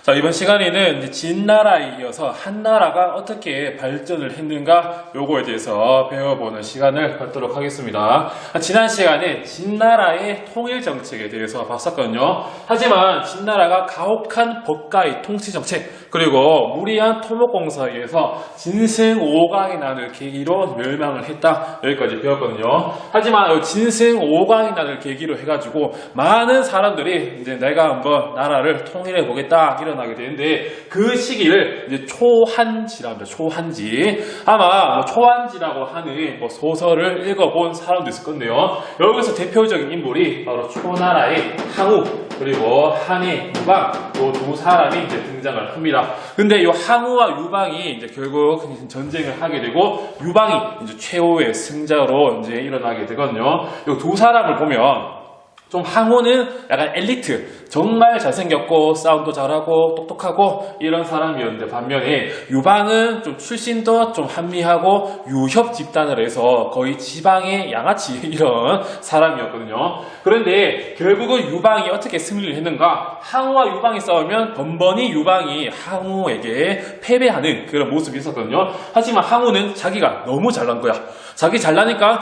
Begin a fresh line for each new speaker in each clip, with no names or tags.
자, 이번 시간에는 이제 진나라에 이어서 한나라가 어떻게 발전을 했는가 요거에 대해서 배워보는 시간을 갖도록 하겠습니다. 지난 시간에 진나라의 통일 정책에 대해서 봤었거든요. 하지만 진나라가 가혹한 법가의 통치 정책 그리고 무리한 토목공사에 의해서 진승오강이 나는 계기로 멸망을 했다. 여기까지 배웠거든요. 하지만 진승오강이 나는 계기로 해가지고 많은 사람들이 이제 내가 한번 나라를 통일해 보겠다 일어나게 되는데 그 시기를 이제 초한지랍니다. 초한지. 아마 초한지라고 하는 소설을 읽어본 사람도 있을 건데요. 여기서 대표적인 인물이 바로 초나라의 항우 그리고 한의 유방 이 두 사람이 이제 등장을 합니다. 근데 이 항우와 유방이 이제 결국 전쟁을 하게 되고 유방이 이제 최후의 승자로 이제 일어나게 되거든요. 이 두 사람을 보면 좀 항우는 약간 엘리트, 정말 잘생겼고 싸움도 잘하고 똑똑하고 이런 사람이었는데 반면에 유방은 좀 출신도 좀 한미하고 유협 집단을 해서 거의 지방의 양아치 이런 사람이었거든요. 그런데 결국은 유방이 어떻게 승리를 했는가? 항우와 유방이 싸우면 번번이 유방이 항우에게 패배하는 그런 모습이 있었거든요. 하지만 항우는 자기가 너무 잘난 거야. 자기 잘나니까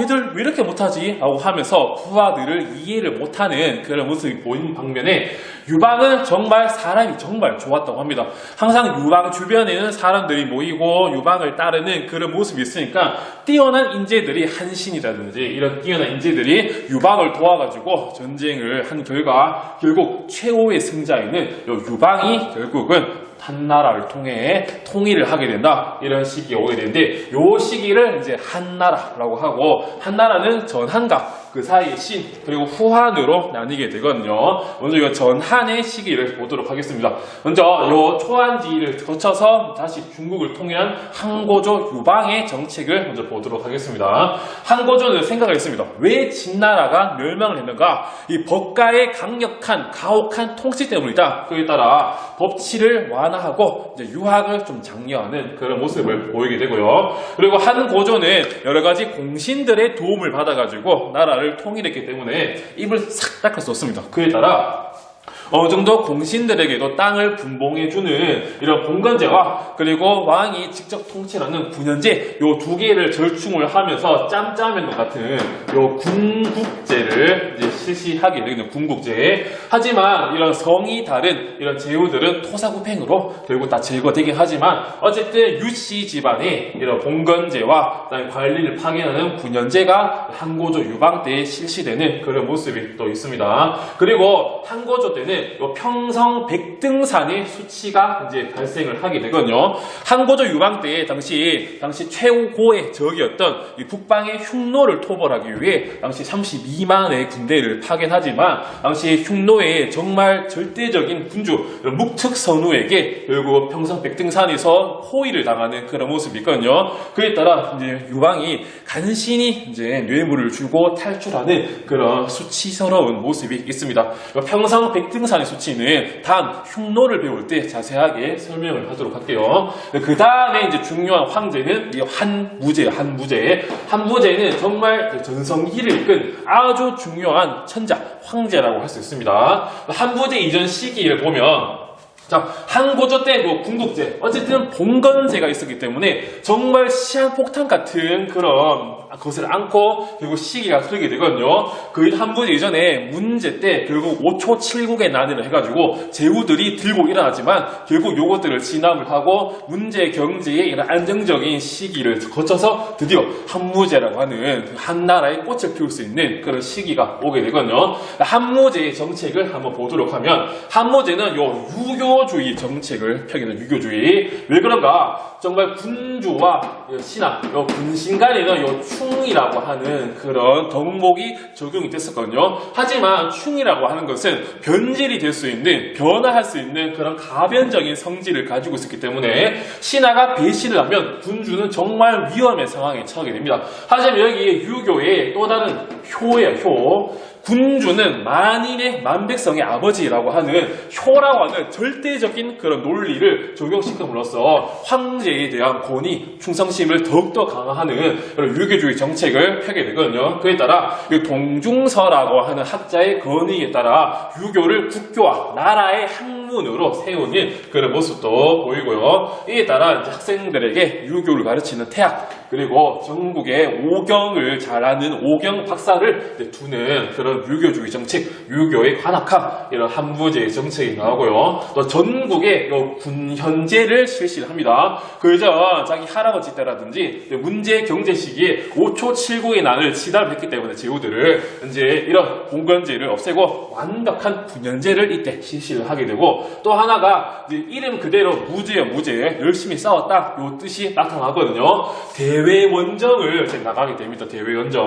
얘들 왜 이렇게 못하지? 라고 하면서 부하들을 이해를 못하는 그런 모습이 보이는 반면에 유방은 정말 사람이 정말 좋았다고 합니다. 항상 유방 주변에는 사람들이 모이고 유방을 따르는 그런 모습이 있으니까 뛰어난 인재들이 한신이라든지 이런 뛰어난 인재들이 유방을 도와가지고 전쟁을 한 결과 결국 최후의 승자인 유방이 결국은 한나라를 통해 통일을 하게 된다. 이런 시기가 오게 되는데 이 시기를 이제 한나라라고 하고 한나라는 전한과 그 사이의 신 그리고 후한으로 나뉘게 되거든요. 먼저 이 전한의 시기를 보도록 하겠습니다. 먼저 이 초한지를 거쳐서 다시 중국을 통일한 항고조 유방의 정책을 먼저 보도록 하겠습니다. 항고조는 생각을 했습니다. 왜 진나라가 멸망을 했는가? 이 법가의 강력한 가혹한 통치 때문이다. 그에 따라 법치를 완화하고 이제 유학을 좀 장려하는 그런 모습을 보이게 되고요. 그리고 한고조는 여러 가지 공신들의 도움을 받아가지고 나라를 통일했기 때문에 입을 싹 닦을 수 없습니다. 그에 따라 어느 정도 공신들에게도 땅을 분봉해주는 이런 봉건제와 그리고 왕이 직접 통치하는 군현제 요 두 개를 절충을 하면서 짬짜면과 같은 요 군국제를 이제 실시하게 되는 군국제. 하지만 이런 성이 다른 이런 제후들은 토사구팽으로 결국 다 제거되긴 하지만 어쨌든 유씨 집안의 이런 봉건제와 그다음에 관리를 파견하는 군현제가 한고조 유방 때에 실시되는 그런 모습이 또 있습니다. 그리고 한고조 때는 평성 백등산의 수치가 이제 발생을 하게 되거든요. 한고조 유방 때 당시 최고의 적이었던 이 북방의 흉노를 토벌하기 위해 당시 32만의 군대를 파견하지만 당시 흉노의 정말 절대적인 군주 묵특선우에게 결국 평성 백등산에서 포위를 당하는 그런 모습이 있거든요. 그에 따라 이제 유방이 간신히 이제 뇌물을 주고 탈출하는 그런 수치스러운 모습이 있습니다. 평성 백등산의 수치는 다음 흉노를 배울 때 자세하게 설명을 하도록 할게요. 그 다음에 이제 중요한 황제는 이 한무제는 정말 전성기를 이끈 아주 중요한 천자 황제라고 할 수 있습니다. 한무제 이전 시기를 보면 한고조 때 군국제 어쨌든 봉건제가 있었기 때문에 정말 시한폭탄 같은 그런 것을 안고 결국 시기가 흐르게 되거든요. 그 한무제 이전에 문제 때 결국 5초 7국의 난을 해가지고 제후들이 들고 일어나지만 결국 요것들을 진압을 하고 문제 경제의 이런 안정적인 시기를 거쳐서 드디어 한무제라고 하는 한나라의 꽃을 피울 수 있는 그런 시기가 오게 되거든요. 한무제의 정책을 한번 보도록 하면 한무제는 요 유교주의 정책을 펴기는 유교주의. 왜 그런가? 정말 군주와 신하, 군신 간에는 충이라고 하는 그런 덕목이 적용이 됐었거든요. 하지만 충이라고 하는 것은 변질이 될 수 있는, 변화할 수 있는 그런 가변적인 성질을 가지고 있었기 때문에 신하가 배신을 하면 군주는 정말 위험의 상황에 처하게 됩니다. 하지만 여기 유교의 또 다른 효예요, 효. 군주는 만인의 만백성의 아버지라고 하는 효라고 하는 절대적인 그런 논리를 적용시킴으로써 황제에 대한 권위, 충성심을 더욱더 강화하는 그런 유교주의 정책을 펴게 되거든요. 그에 따라 동중서라고 하는 학자의 건의에 따라 유교를 국교와 나라의 학문으로 세우는 그런 모습도 보이고요. 이에 따라 이제 학생들에게 유교를 가르치는 태학, 그리고 전국에 오경을 잘하는 오경 박사를 두는 그런 유교주의 정책, 유교의 관학학, 이런 한부제의 정책이 나오고요. 또 전국에 군현제를 실시를 합니다. 그저 자기 할아버지 때라든지 문제 경제 시기에 5초 7구의 난을 치달했기 때문에 제후들을 이제 이런 봉건제를 없애고 완벽한 군현제를 이때 실시를 하게 되고, 또 하나가 이제 이름 그대로 무제요, 무제, 열심히 싸웠다, 요 뜻이 나타나거든요. 대외원정을 나가게 됩니다. 대외원정.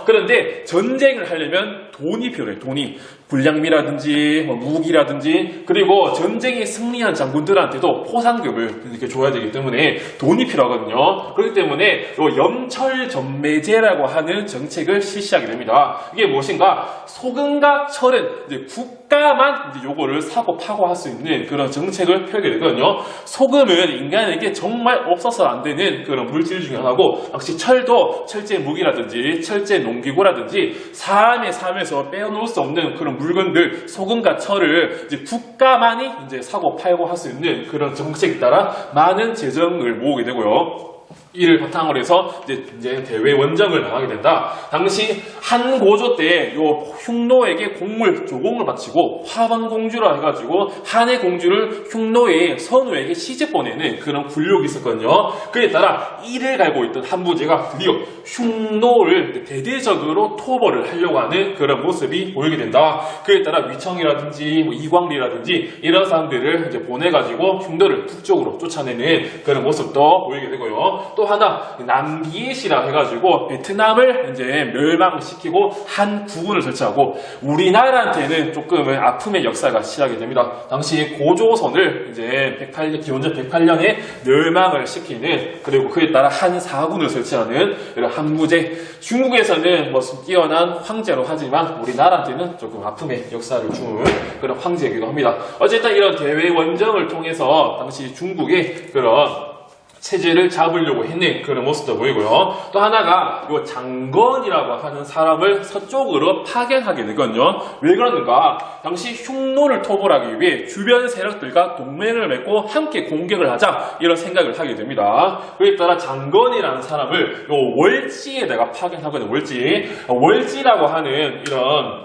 그런데 전쟁을 하려면 돈이 필요해요. 돈이. 군량미라든지 무기라든지, 그리고 전쟁에 승리한 장군들한테도 포상금을 이렇게 줘야 되기 때문에 돈이 필요하거든요. 그렇기 때문에 염철전매제라고 하는 정책을 실시하게 됩니다. 이게 무엇인가? 소금과 철은 이제 국가만 이제 요거를 사고 파고 할 수 있는 그런 정책을 펴게 되거든요. 소금은 인간에게 정말 없어서 안 되는 그런 물질 중에 하나고, 역시 철도 철제 무기라든지 철제 농기구라든지 사람의 삶에서 빼놓을 수 없는 그런 물건들, 소금과 철을 이제 국가만이 이제 사고 팔고 할 수 있는 그런 정책에 따라 많은 재정을 모으게 되고요. 이를 바탕으로 해서 이제 대외 원정을 나가게 된다. 당시 한 고조 때 요 흉노에게 조공을 바치고 화방공주라 해가지고 한해 공주를 흉노의 선우에게 시집 보내는 그런 굴욕이 있었거든요. 그에 따라 이를 갈고 있던 한부제가 드디어 흉노를 대대적으로 토벌을 하려고 하는 그런 모습이 보이게 된다. 그에 따라 위청이라든지 이광리라든지 이런 사람들을 이제 보내가지고 흉노를 북쪽으로 쫓아내는 그런 모습도 보이게 되고요. 또 하나 남비엣이라 해가지고 베트남을 이제 멸망시키고 한 국군을 설치하고, 우리나라한테는 조금은 아픔의 역사가 시작이 됩니다. 당시 고조선을 이제 기원전 108년에 멸망을 시키는, 그리고 그에 따라 한 사군을 설치하는 이런 한부제. 중국에서는 뛰어난 황제로 하지만 우리나라한테는 조금 아픔의 역사를 주는 그런 황제이기도 합니다. 어쨌든 이런 대외 원정을 통해서 당시 중국의 그런 체제를 잡으려고 했는 그런 모습도 보이고요. 또 하나가 요 장건이라고 하는 사람을 서쪽으로 파견하게 되거든요. 왜 그러는가? 당시 흉노를 토벌하기 위해 주변 세력들과 동맹을 맺고 함께 공격을 하자, 이런 생각을 하게 됩니다. 그에 따라 장건이라는 사람을 요 월지에다가 파견하거든요. 월지라고 하는 이런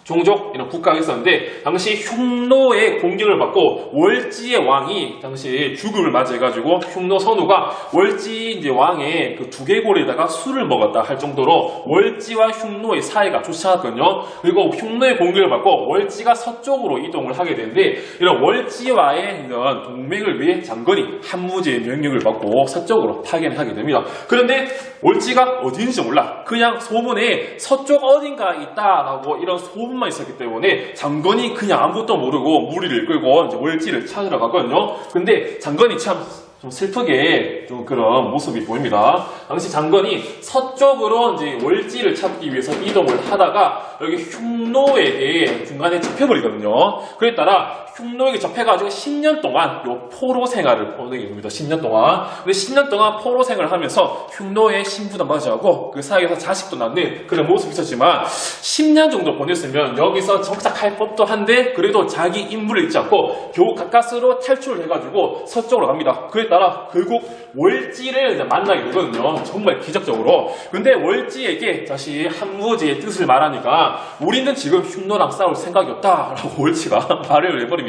종족, 이런 국가가 있었는데, 당시 흉노의 공격을 받고 월지의 왕이 당시 죽음을 맞이해가지고 흉노 선우가 월지 이제 왕의 그 두개골에다가 술을 먹었다 할 정도로 월지와 흉노의 사이가 좋지 않았거든요. 그리고 흉노의 공격을 받고 월지가 서쪽으로 이동을 하게 되는데, 이런 월지와의 이런 동맹을 위해 장건이 한무제의 명령을 받고 서쪽으로 파견하게 됩니다. 그런데 월지가 어디인지 몰라. 그냥 소문에 서쪽 어딘가 있다라고 이런 소문만 있었기 때문에 장건이 그냥 아무것도 모르고 무리를 끌고 이제 월지를 찾으러 갔거든요. 근데 장건이 참 좀 슬프게 좀 그런 모습이 보입니다. 당시 장건이 서쪽으로 이제 월지를 찾기 위해서 이동을 하다가 여기 흉노에게 중간에 잡혀버리거든요. 그에 따라 흉노에게 잡혀가지고 10년 동안 요 포로 생활을 보내게 됩니다. 10년 동안. 근데 10년 동안 포로 생활을 하면서 흉노의 신부도 맞이하고 그 사이에서 자식도 낳는 그런 모습이 있었지만, 10년 정도 보냈으면 여기서 정착할 법도 한데 그래도 자기 인물을 잊지 않고 겨우 가까스로 탈출을 해가지고 서쪽으로 갑니다. 그에 따라 결국 월지를 만나게 되거든요. 정말 기적적으로. 근데 월지에게 다시 한무제의 뜻을 말하니까, 우리는 지금 흉노랑 싸울 생각이 없다라고 월지가 말을 해버립니다.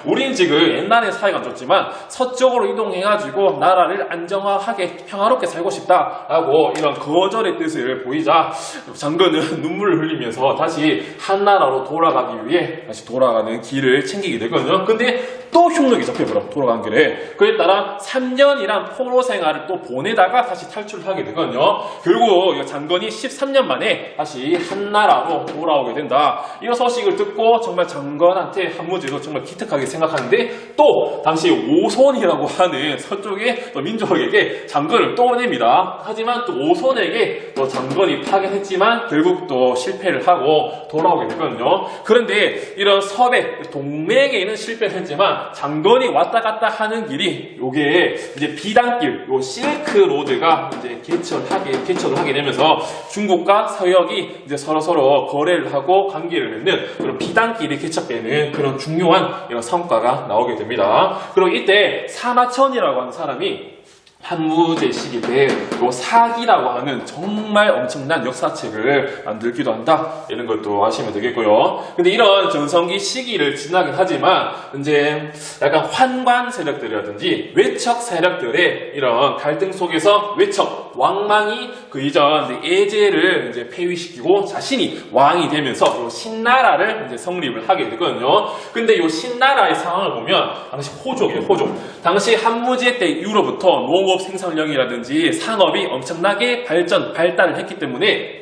우린 지금 옛날에 사이가 안 좋지만 서쪽으로 이동해가지고 나라를 안정화하게 평화롭게 살고 싶다라고 이런 거절의 뜻을 보이자, 장건은 눈물을 흘리면서 다시 한나라로 돌아가기 위해 다시 돌아가는 길을 챙기게 되거든요. 근데 또 흉노에게 잡혀버려, 돌아간 길에. 그에 따라 3년이란 포로 생활을 또 보내다가 다시 탈출을 하게 되거든요. 결국 장건이 13년 만에 다시 한나라로 돌아오게 된다. 이 소식을 듣고 정말 장건한테 한무제도 정말 기특하게 생각하는데, 또 당시 오손이라고 하는 서쪽의 민족에게 장건을 또 보냅니다. 하지만 또 오손에게 또 장건이 파견했지만 결국 또 실패를 하고 돌아오게 되거든요. 그런데 이런 섭외 동맹에는 실패를 했지만 하지만 장건이 왔다 갔다 하는 길이 요게 이제 비단길, 요 실크 로드가 이제 개척을 하게 되면서 중국과 서역이 이제 서로 거래를 하고 관계를 맺는 그런 비단길이 개척되는 그런 중요한 이런 성과가 나오게 됩니다. 그리고 이때 사마천이라고 하는 사람이 한무제 시기 때 요 사기라고 하는 정말 엄청난 역사책을 만들기도 한다, 이런 것도 아시면 되겠고요. 근데 이런 전성기 시기를 지나긴 하지만 이제 약간 환관 세력들이라든지 외척 세력들의 이런 갈등 속에서 외척 왕망이 그 이전 예제를 이제 폐위시키고 자신이 왕이 되면서 요 신나라를 이제 성립을 하게 되거든요. 근데 요 신나라의 상황을 보면 당시 호족이에요, 호족. 당시 한무제 때 이후로부터 농업 생산력이라든지 산업이 엄청나게 발달을 했기 때문에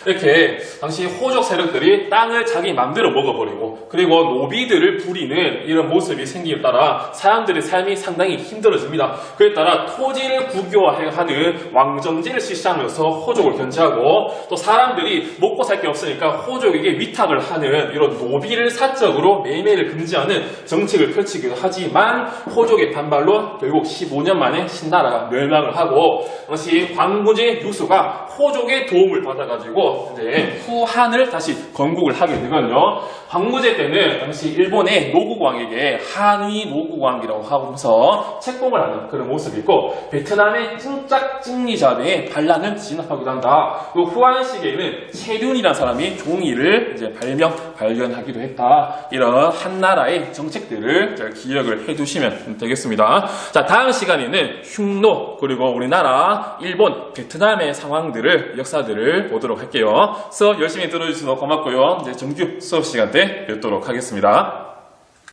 이렇게 당시 호족 세력들이 땅을 자기 맘대로 먹어버리고 그리고 노비들을 부리는 이런 모습이 생기에 따라 사람들의 삶이 상당히 힘들어집니다. 그에 따라 토지를 국유화하는 왕정제를 실시하면서 호족을 견제하고 또 사람들이 먹고 살 게 없으니까 호족에게 위탁을 하는 이런 노비를 사적으로 매매를 금지하는 정책을 펼치기도 하지만 호족의 반발로 결국 15년 만에 신나라가 멸망을 하고 당시 광무제 유수가 호족의 도움을 받아가지고 이제 후한을 다시 건국을 하게 되거든요. 광무제 때는 당시 일본의 노국왕에게 한위 노국왕이라고 하면서 책봉을 하는 그런 모습이 있고 베트남의 찡짝찡리자대의 반란을 진압하기도 한다. 또 후한 시기에는 체륜이라는 사람이 종이를 이제 발견하기도 했다. 이런 한나라의 정책들을 잘 기억을 해두시면 되겠습니다. 자, 다음 시간에는 흉노 그리고 우리나라, 일본, 베트남의 상황들을 역사들을 보도록 할게요. 수업 열심히 들어주셔서 고맙고요. 이제 정규 수업 시간 때 뵙도록 하겠습니다.